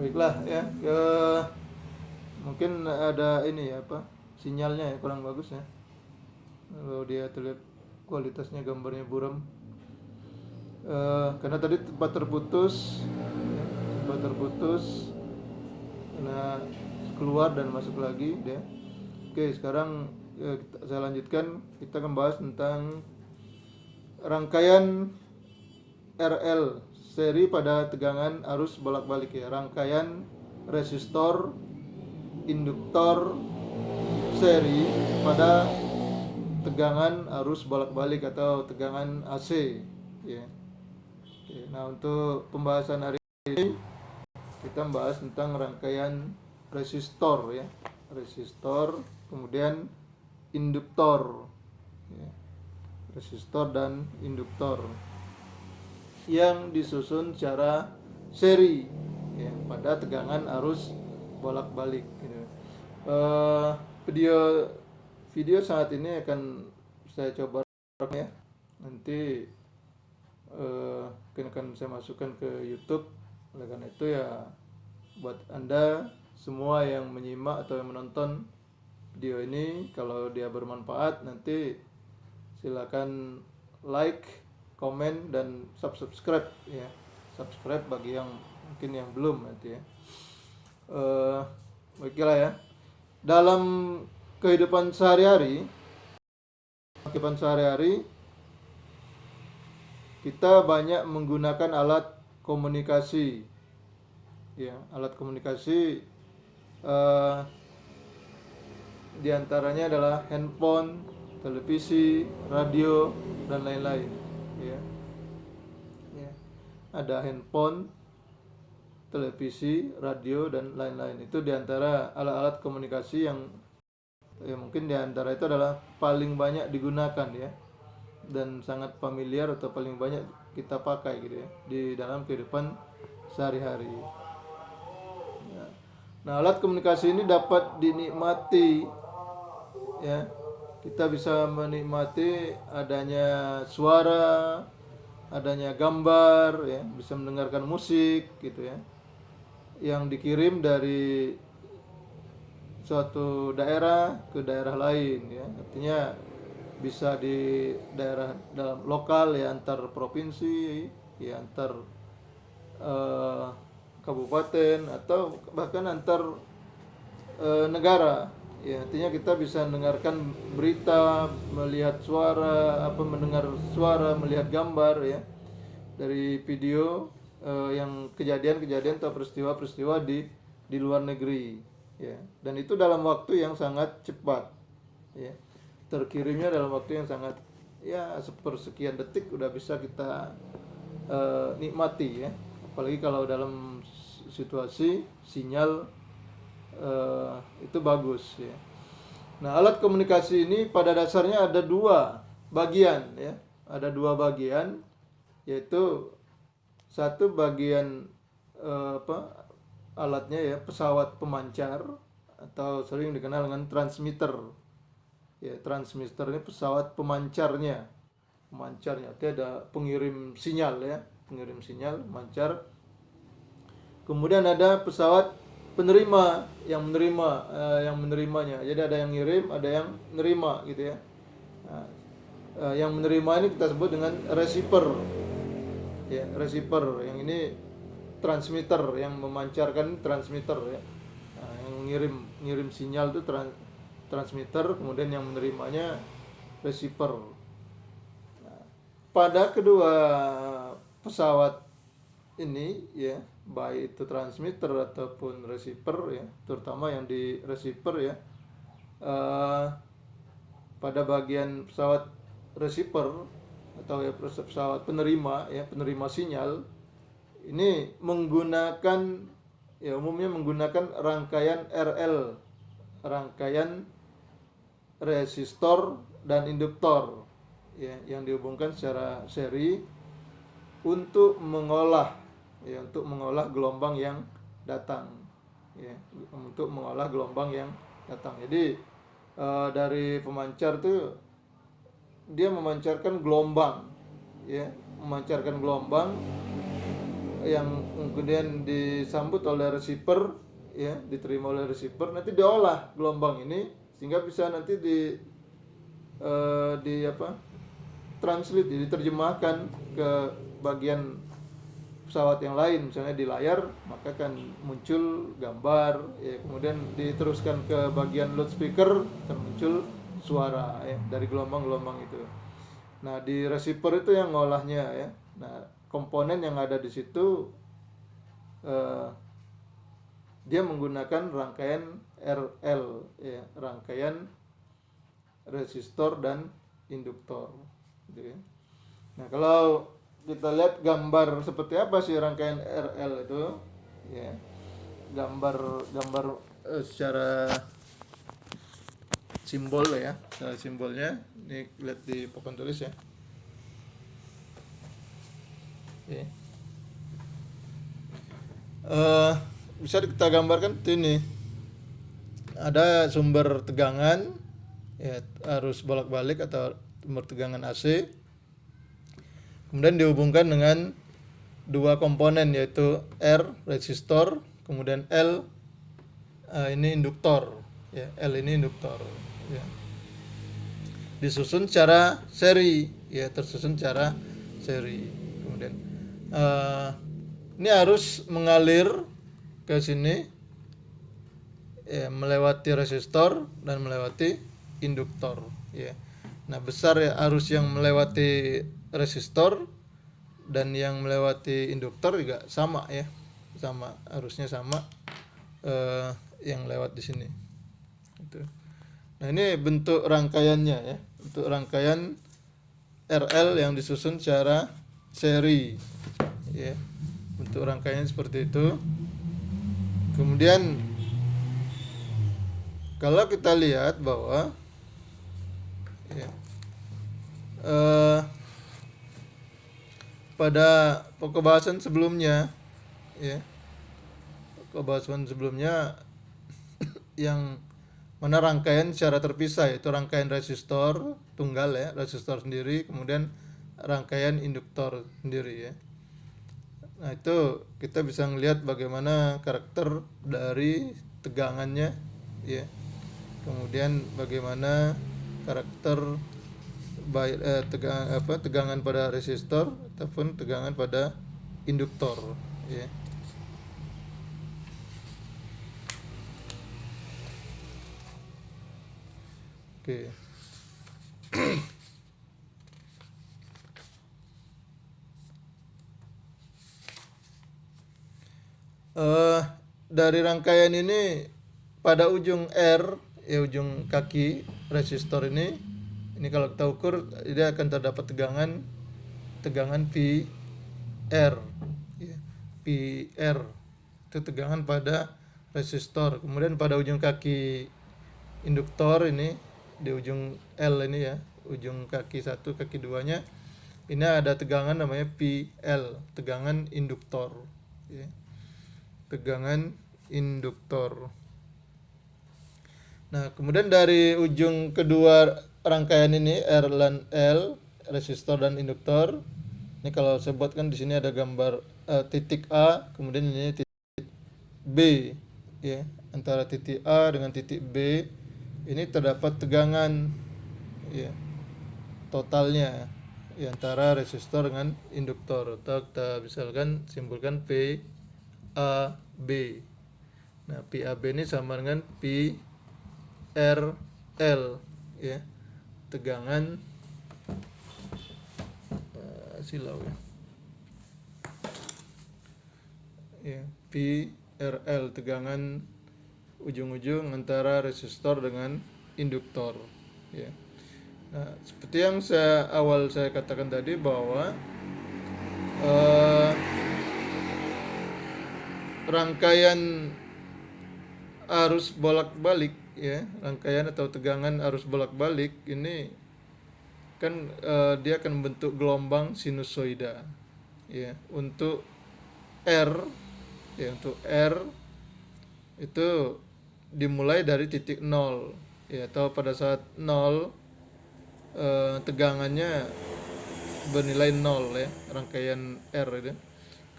Baiklah ya, mungkin ada ini ya apa sinyalnya ya kurang bagus ya. Kalau dia terlihat kualitasnya gambarnya buram. Karena tadi tempat terputus, ya, sempat terputus karena keluar dan masuk lagi ya. Oke, sekarang saya lanjutkan. Kita akan bahas tentang rangkaian RL seri pada tegangan arus bolak-balik ya. Rangkaian resistor induktor seri pada tegangan arus bolak-balik atau tegangan AC ya. Oke, nah untuk pembahasan hari ini kita membahas tentang rangkaian resistor ya. Resistor, kemudian induktor ya. Resistor dan induktor yang disusun secara seri ya, pada tegangan arus bolak-balik gitu. Video saat ini akan saya coba ya. Nanti mungkin akan saya masukkan ke YouTube. Oleh karena itu ya buat Anda semua yang menyimak atau yang menonton video ini, kalau dia bermanfaat nanti silakan like, komen dan subscribe ya. Subscribe bagi yang mungkin yang belum nanti ya. Baiklah ya. Dalam kehidupan sehari-hari kita banyak menggunakan alat komunikasi ya. Alat komunikasi diantaranya adalah handphone, televisi, radio dan lain-lain ya. Ada handphone, televisi, radio dan lain-lain. Itu diantara alat-alat komunikasi yang ya mungkin diantara itu adalah paling banyak digunakan ya, dan sangat familiar atau paling banyak kita pakai gitu ya di dalam kehidupan sehari-hari. Nah, alat komunikasi ini dapat dinikmati ya. Kita bisa menikmati adanya suara, adanya gambar ya, bisa mendengarkan musik gitu ya, yang dikirim dari suatu daerah ke daerah lain ya. Artinya bisa di daerah dalam lokal ya, antar provinsi ya, antar kabupaten atau bahkan antar negara ya. Artinya kita bisa mendengarkan berita, melihat suara, mendengar suara, melihat gambar ya, dari video yang kejadian-kejadian atau peristiwa-peristiwa di luar negeri ya. Dan itu dalam waktu yang sangat cepat ya. Terkirimnya dalam waktu yang sangat ya, sepersekian detik udah bisa kita nikmati ya. Apalagi kalau dalam situasi sinyal itu bagus ya. Nah, alat komunikasi ini pada dasarnya ada dua bagian ya. Ada dua bagian, yaitu satu bagian alatnya ya, pesawat pemancar atau sering dikenal dengan transmitter ya. Transmitter ini pesawat pemancarnya. Artinya ada pengirim sinyal ya, pengirim sinyal pemancar. Kemudian ada pesawat penerima yang menerimanya. Jadi ada yang ngirim, ada yang nerima gitu ya. Nah, yang menerima ini kita sebut dengan receiver ya. Receiver yang ini transmitter, yang memancarkan transmitter ya. Nah, yang ngirim sinyal itu transmitter, kemudian yang menerimanya receiver. Nah, pada kedua pesawat ini ya, baik itu transmitter ataupun receiver ya, terutama yang di receiver ya, pada bagian pesawat receiver atau ya pesawat penerima ya, penerima sinyal ini menggunakan ya, umumnya menggunakan rangkaian RL, rangkaian resistor dan induktor ya, yang dihubungkan secara seri untuk mengolah gelombang yang datang ya, untuk mengolah gelombang yang datang. Jadi dari pemancar itu dia memancarkan gelombang ya, memancarkan gelombang yang kemudian disambut oleh receiver, ya, diterima oleh receiver, nanti diolah gelombang ini sehingga bisa nanti di apa, translate, diterjemahkan ke bagian pesawat yang lain, misalnya di layar maka akan muncul gambar, ya, kemudian diteruskan ke bagian loudspeaker akan muncul suara, ya, dari gelombang-gelombang itu. Nah, di receiver itu yang ngolahnya, ya. Nah, komponen yang ada di situ, eh, dia menggunakan rangkaian RL, ya, rangkaian resistor dan induktor, gitu ya. Nah, kalau kita lihat gambar seperti apa sih rangkaian RL itu, ya, gambar secara simbol, ya, secara simbolnya ini lihat di papan tulis, ya. Oke. Bisa kita gambarkan tuh ini, ada sumber tegangan, ya, arus bolak-balik atau sumber tegangan AC, kemudian dihubungkan dengan dua komponen yaitu R resistor, kemudian L ini induktor, ya, L ini induktor, ya. Disusun secara seri, ya, tersusun secara seri. Kemudian ini harus mengalir ke sini, ya, melewati resistor dan melewati induktor, ya. Nah, besar ya arus yang melewati resistor dan yang melewati induktor juga sama, ya, sama arusnya sama, yang lewat di sini. Gitu. Nah, ini bentuk rangkaiannya, ya, bentuk rangkaian RL yang disusun secara seri, ya, bentuk rangkaian seperti itu. Kemudian kalau kita lihat bahwa, ya, pada pokok bahasan sebelumnya, ya, pokok bahasan sebelumnya yang mana rangkaian secara terpisah, yaitu rangkaian resistor tunggal, ya, resistor sendiri, kemudian rangkaian induktor sendiri, ya. Nah, itu kita bisa melihat bagaimana karakter dari tegangannya, ya, kemudian bagaimana karakter tegangan pada resistor ataupun tegangan pada induktor, ya. Oke. Dari rangkaian ini pada ujung R, ya, ujung kaki resistor ini kalau kita ukur dia akan terdapat tegangan PR, ya, PR itu tegangan pada resistor. Kemudian pada ujung kaki induktor ini di ujung L ini, ya, ujung kaki satu kaki duanya ini ada tegangan namanya PL, tegangan induktor, ya, tegangan induktor. Nah, kemudian dari ujung kedua rangkaian ini R dan L, resistor dan induktor. Ini kalau saya buatkan di sini ada gambar titik A, kemudian ini titik B, ya. Antara titik A dengan titik B ini terdapat tegangan, ya, totalnya, ya, antara resistor dengan induktor, atau kita misalkan simpulkan P A B. Nah, P A B ini sama dengan P R L, ya, tegangan silau, ya, ya, P R L tegangan ujung-ujung antara resistor dengan induktor, ya. Nah, seperti yang saya katakan tadi bahwa rangkaian arus bolak-balik, ya, rangkaian atau tegangan arus bolak-balik ini kan dia akan membentuk gelombang sinusoida, ya. Untuk R, ya, untuk R itu dimulai dari titik 0, ya, atau pada saat 0 tegangannya bernilai 0, ya, rangkaian R itu.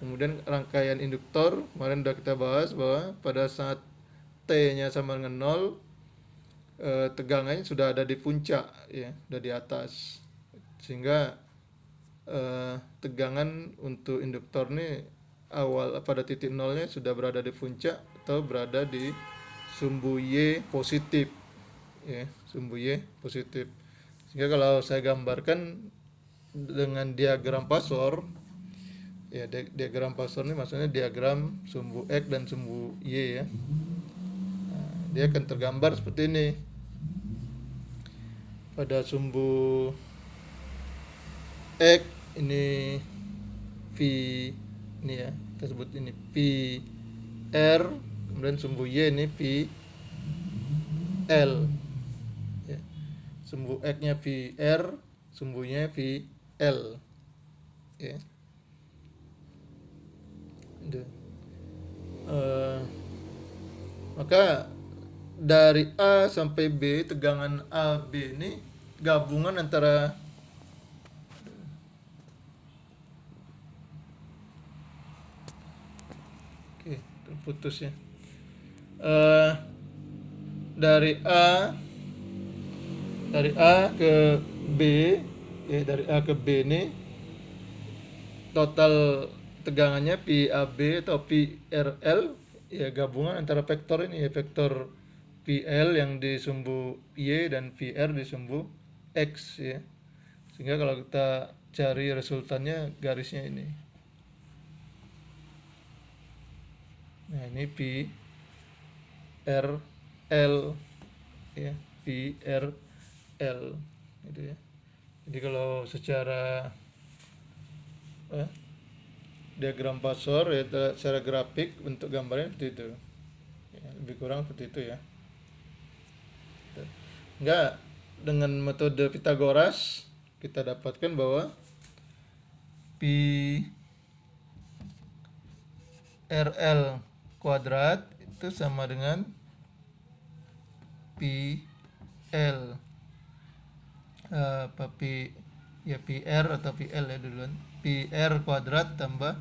Kemudian rangkaian induktor, kemarin udah kita bahas bahwa pada saat T-nya sama dengan 0, tegangannya sudah ada di puncak, ya, sudah di atas. Sehingga tegangan untuk induktor ini awal pada titik nolnya sudah berada di puncak atau berada di sumbu Y positif, ya, sumbu Y positif. Sehingga kalau saya gambarkan dengan diagram Pasor, ya, diagram Pasor ini maksudnya diagram sumbu X dan sumbu Y, ya. Nah, dia akan tergambar seperti ini. Pada sumbu X ini V, ini ya, kita sebut ini P R, kemudian sumbu Y ini P L, ya. Sumbu X nya V R, sumbunya V L, ya. Maka dari A sampai B, tegangan A B ini gabungan antara terputus, ya. Dari A ke B, ya, dari A ke B ini total tegangannya PAB atau PRL, ya, gabungan antara vektor ini, ya, vektor PL yang di sumbu Y dan PR di sumbu X, ya. Sehingga kalau kita cari resultannya garisnya ini. Nah, ini P R L, ya, P R L, gitu, ya. Jadi kalau secara diagram Pasor, ya, secara grafik bentuk gambarnya seperti itu, ya, lebih kurang seperti itu, ya. Enggak, dengan metode Pythagoras kita dapatkan bahwa P RL kuadrat itu sama dengan PL, P, ya, PR atau PL, ya, duluan, PR kuadrat tambah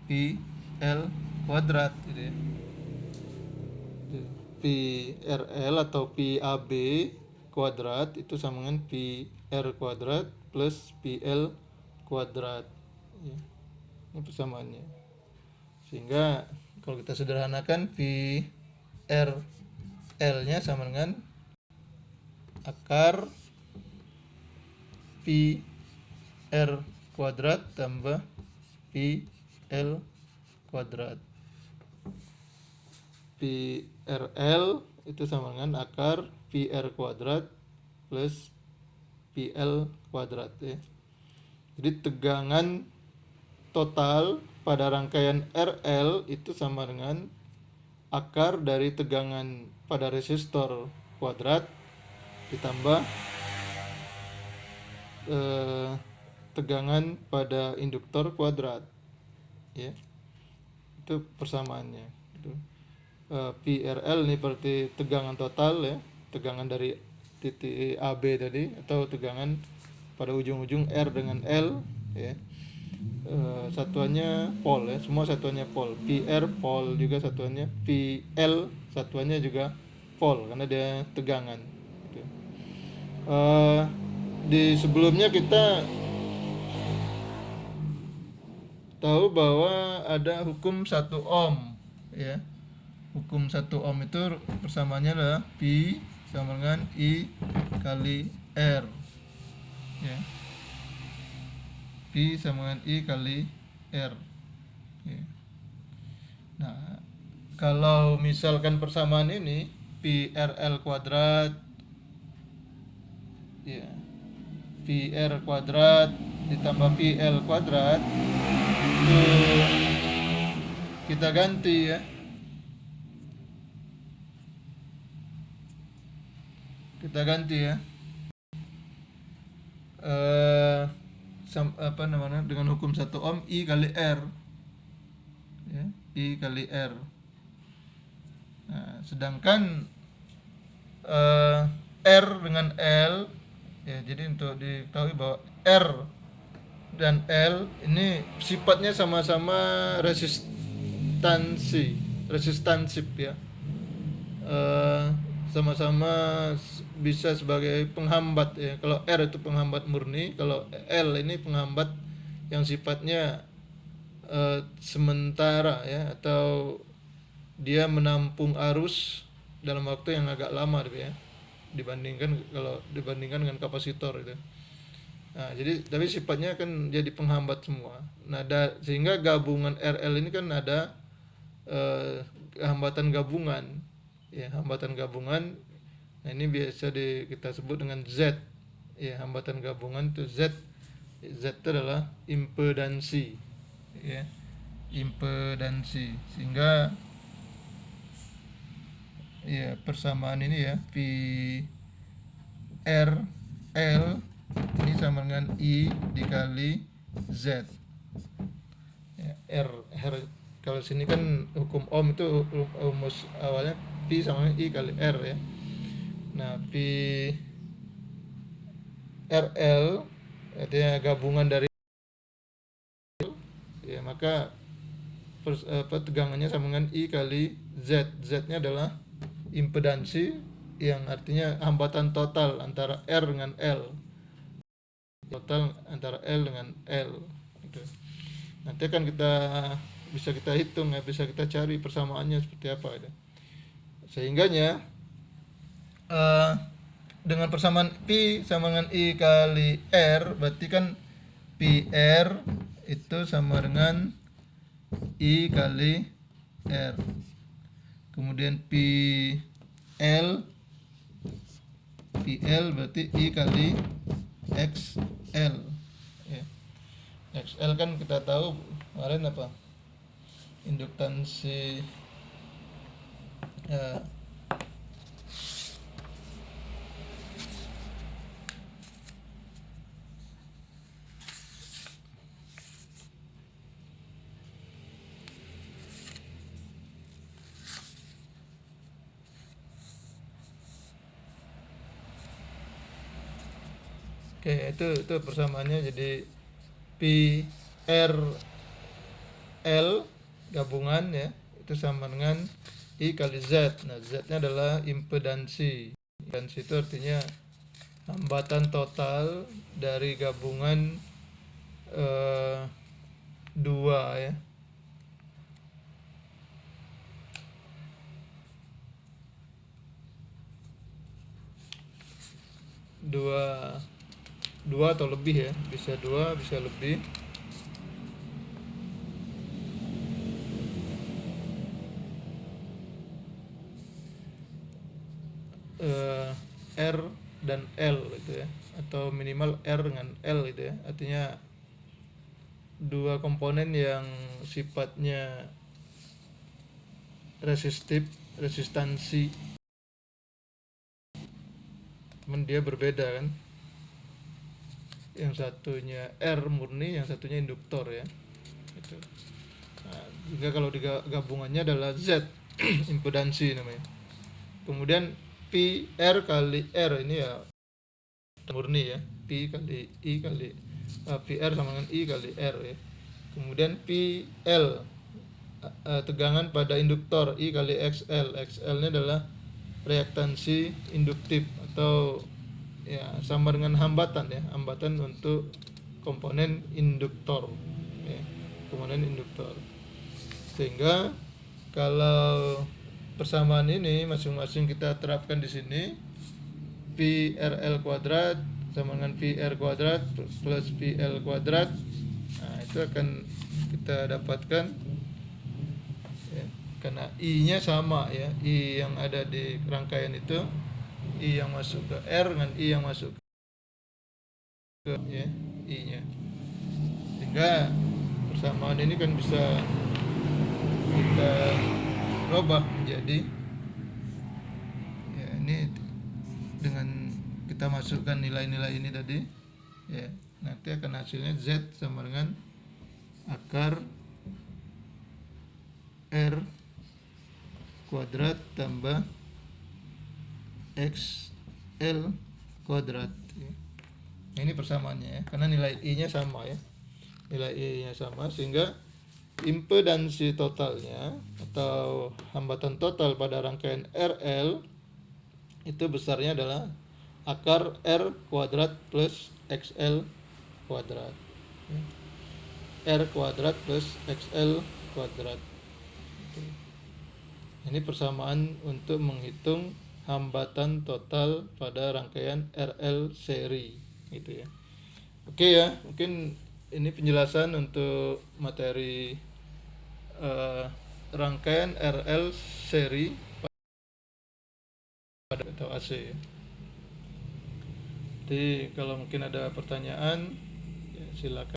PL kuadrat, gitu, ya. PRL atau PAB kuadrat itu sama dengan PR kuadrat plus PL kuadrat, ya. Ini persamaannya. Sehingga kalau kita sederhanakan, PRL-nya sama dengan akar PR kuadrat tambah PL kuadrat. PRL itu sama dengan akar PR kuadrat plus PL kuadrat, ya. Jadi tegangan total pada rangkaian RL itu sama dengan akar dari tegangan pada resistor kuadrat ditambah tegangan pada induktor kuadrat, ya. Itu persamaannya, gitu. PRL ini berarti tegangan total, ya, tegangan dari titik AB tadi, atau tegangan pada ujung-ujung R dengan L, ya. Satuannya volt, ya, semua satuannya volt. PR volt juga satuannya, PL satuannya juga volt karena dia tegangan, gitu. Di sebelumnya kita tahu bahwa ada hukum 1 ohm, ya. Hukum 1 ohm itu persamaannya adalah P sama dengan I kali R, ya. P sama dengan I kali R, ya. Nah, kalau misalkan persamaan ini PRL kuadrat, ya, PR kuadrat ditambah PL kuadrat, itu kita ganti, ya. Kita ganti, ya. Dengan hukum 1 ohm I kali R, ya, I kali R. Nah, sedangkan R dengan L, ya, jadi untuk diketahui bahwa R dan L ini sifatnya sama-sama resistansif ya. Eh, sama-sama bisa sebagai penghambat ya. Kalau R itu penghambat murni, kalau L ini penghambat yang sifatnya sementara ya, atau dia menampung arus dalam waktu yang agak lama gitu ya, dibandingkan dengan kapasitor itu. Nah, jadi tapi sifatnya kan jadi penghambat semua. Nah, sehingga gabungan RL ini kan ada hambatan gabungan. Ya, hambatan gabungan. Nah, ini biasa kita sebut dengan Z. Ya, hambatan gabungan itu Z. Z itu adalah impedansi. Ya, impedansi. Sehingga ya persamaan ini ya, V R L ini sama dengan I dikali Z. Ya, R kalau sini kan hukum Ohm itu rumus awalnya P sama dengan I kali R ya. Nah, P RL artinya gabungan dari ya, maka tegangannya sama dengan I kali Z. Z-nya adalah impedansi, yang artinya hambatan total antara R dengan L. Total antara L dengan L gitu. Nanti akan bisa kita hitung ya, bisa kita cari persamaannya seperti apa gitu. Sehingganya dengan persamaan P sama dengan I kali R, berarti kan PR itu sama dengan I kali R. Kemudian PL berarti I kali XL ya. XL kan kita tahu kemarin apa, induktansi ya, oke, itu persamaannya. Jadi P R L gabungan ya, itu sama dengan I kali Z. Nah, Z-nya adalah impedansi. Impedansi itu artinya hambatan total dari gabungan dua ya. Dua atau lebih ya, bisa dua bisa lebih. R dan L gitu ya, atau minimal R dengan L gitu ya, artinya dua komponen yang sifatnya resistansi, cuman dia berbeda kan, yang satunya R murni, yang satunya induktor ya gitu. Nah, jika kalau gabungannya adalah Z impedansi namanya. Kemudian P R kali R ini ya murni ya, P kali I kali PR sama dengan I kali R ya. Kemudian PL tegangan pada induktor, I kali XL. XL ini adalah reaktansi induktif atau ya sama dengan hambatan ya, hambatan untuk komponen induktor ya, komponen induktor. Sehingga kalau persamaan ini masing-masing kita terapkan di sini, PRL kuadrat sama dengan PR kuadrat plus PL kuadrat. Nah, itu akan kita dapatkan ya, karena I-nya sama ya, I yang ada di rangkaian itu, I yang masuk ke R dengan I yang masuk ke ya, I-nya. Sehingga persamaan ini kan bisa kita rubah menjadi ya, ini dengan kita masukkan nilai-nilai ini tadi ya, nanti akan hasilnya Z sama dengan akar R kuadrat tambah XL kuadrat ya. Ini persamaannya ya, karena nilai I nya sama ya. nilai I-nya sama, sehingga impedansi totalnya atau hambatan total pada rangkaian RL itu besarnya adalah akar R kuadrat plus XL kuadrat. R kuadrat plus XL kuadrat. Ini persamaan untuk menghitung hambatan total pada rangkaian RL seri gitu ya. Oke ya, mungkin ini penjelasan untuk materi rangkaian RL seri pada atau AC ya. Jadi kalau mungkin ada pertanyaan ya silakan.